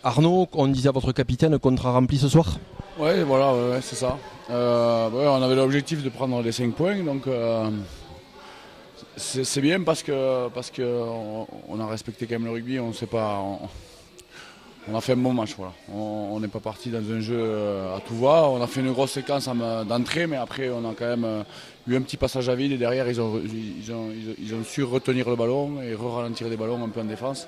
Arnaud, on disait à votre capitaine, contrat rempli ce soir? Ouais, voilà, ouais, c'est ça. On avait l'objectif de prendre les 5 points, donc c'est bien parce que on a respecté quand même le rugby. On sait pas, on a fait un bon match, voilà. On n'est pas parti dans un jeu à tout va. On a fait une grosse séquence d'entrée, mais après on a quand même eu un petit passage à vide et derrière ils ont su retenir le ballon et ralentir des ballons un peu en défense.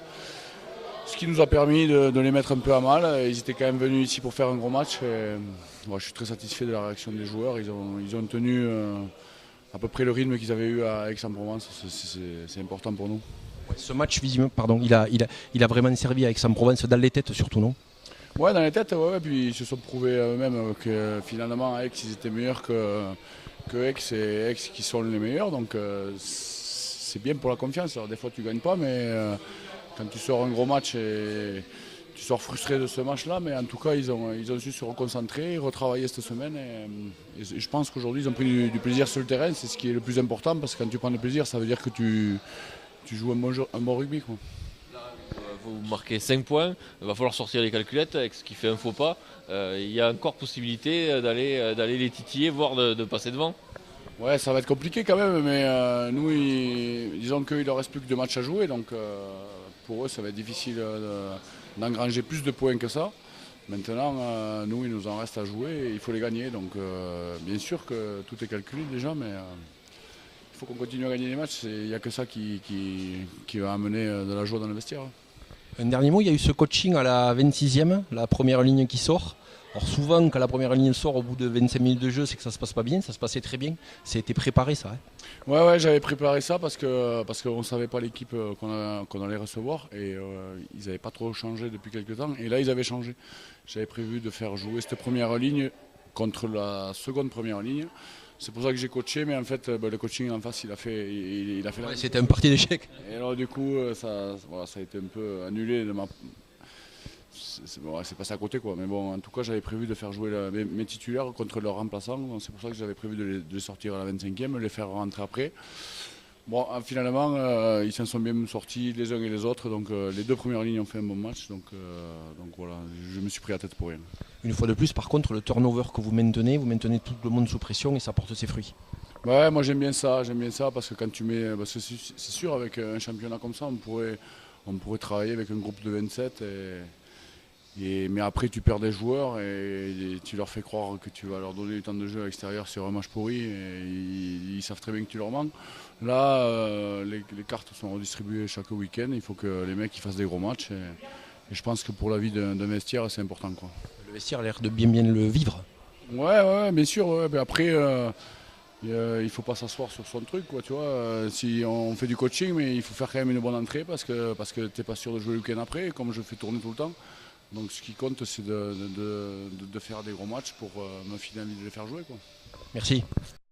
Ce qui nous a permis de les mettre un peu à mal. Ils étaient quand même venus ici pour faire un gros match. Je suis très satisfait de la réaction des joueurs. Ils ont tenu à peu près le rythme qu'ils avaient eu à Aix-en-Provence. C'est important pour nous. Ouais, ce match, visiblement, pardon, il a vraiment servi à Aix-en-Provence dans les têtes surtout, non? Ouais, dans les têtes, ouais, puis ils se sont prouvés eux-mêmes que finalement à Aix ils étaient meilleurs que Aix et Aix qui sont les meilleurs. Donc c'est bien pour la confiance. Alors, des fois tu gagnes pas, mais quand tu sors un gros match et tu sors frustré de ce match-là, mais en tout cas ils ont su se reconcentrer, retravailler cette semaine et je pense qu'aujourd'hui ils ont pris du plaisir sur le terrain, c'est ce qui est le plus important parce que quand tu prends du plaisir ça veut dire que tu joues un bon rugby, quoi. Vous marquez 5 points, il va falloir sortir les calculettes avec ce qui fait un faux pas. Il y a encore possibilité d'aller les titiller, voire de passer devant. Ouais, ça va être compliqué quand même, mais nous, disons qu'il ne leur reste plus que 2 matchs à jouer, donc pour eux, ça va être difficile d'engranger plus de points que ça. Maintenant, nous, il nous en reste à jouer et il faut les gagner. Donc, bien sûr que tout est calculé déjà, mais il faut qu'on continue à gagner les matchs. Il n'y a que ça qui va amener de la joie dans le vestiaire. Un dernier mot, il y a eu ce coaching à la 26e, la première ligne qui sort. Alors souvent, quand la première ligne sort au bout de 25 minutes de jeu, c'est que ça se passe pas bien, ça se passait très bien. C'était préparé ça, hein. Ouais, j'avais préparé ça parce qu'on ne savait pas l'équipe qu'on allait recevoir et ils n'avaient pas trop changé depuis quelques temps. Et là, ils avaient changé. J'avais prévu de faire jouer cette première ligne contre la seconde première ligne. C'est pour ça que j'ai coaché, mais en fait, le coaching en face, il a fait Ouais, c'était un parti d'échec. Et alors, du coup, voilà, ça a été un peu annulé de ma. C'est passé à côté, quoi. Mais bon, en tout cas, j'avais prévu de faire jouer mes titulaires contre leurs remplaçants. Donc c'est pour ça que j'avais prévu de les sortir à la 25e, de les faire rentrer après. Bon, finalement, ils s'en sont bien sortis les uns et les autres. Donc les 2 premières lignes ont fait un bon match. Donc voilà, je me suis pris la tête pour rien. Une fois de plus, par contre, le turnover que vous maintenez tout le monde sous pression et ça porte ses fruits. Ouais, moi j'aime bien ça parce que quand tu mets. Parce que c'est sûr, avec un championnat comme ça, on pourrait travailler avec un groupe de 27 mais après, tu perds des joueurs et tu leur fais croire que tu vas leur donner du temps de jeu à l'extérieur sur un match pourri et ils savent très bien que tu leur manques. Là, les cartes sont redistribuées chaque week-end. Il faut que les mecs ils fassent des gros matchs et je pense que pour la vie d'un vestiaire, c'est important, quoi. Le vestiaire a l'air de bien le vivre. Ouais, bien sûr. Ouais, mais après, il ne faut pas s'asseoir sur son truc, quoi, tu vois. Si on fait du coaching, mais il faut faire quand même une bonne entrée parce que tu n'es pas sûr de jouer le week-end après, comme je fais tourner tout le temps. Donc ce qui compte, c'est de faire des gros matchs pour me filer envie de les faire jouer, quoi. Merci.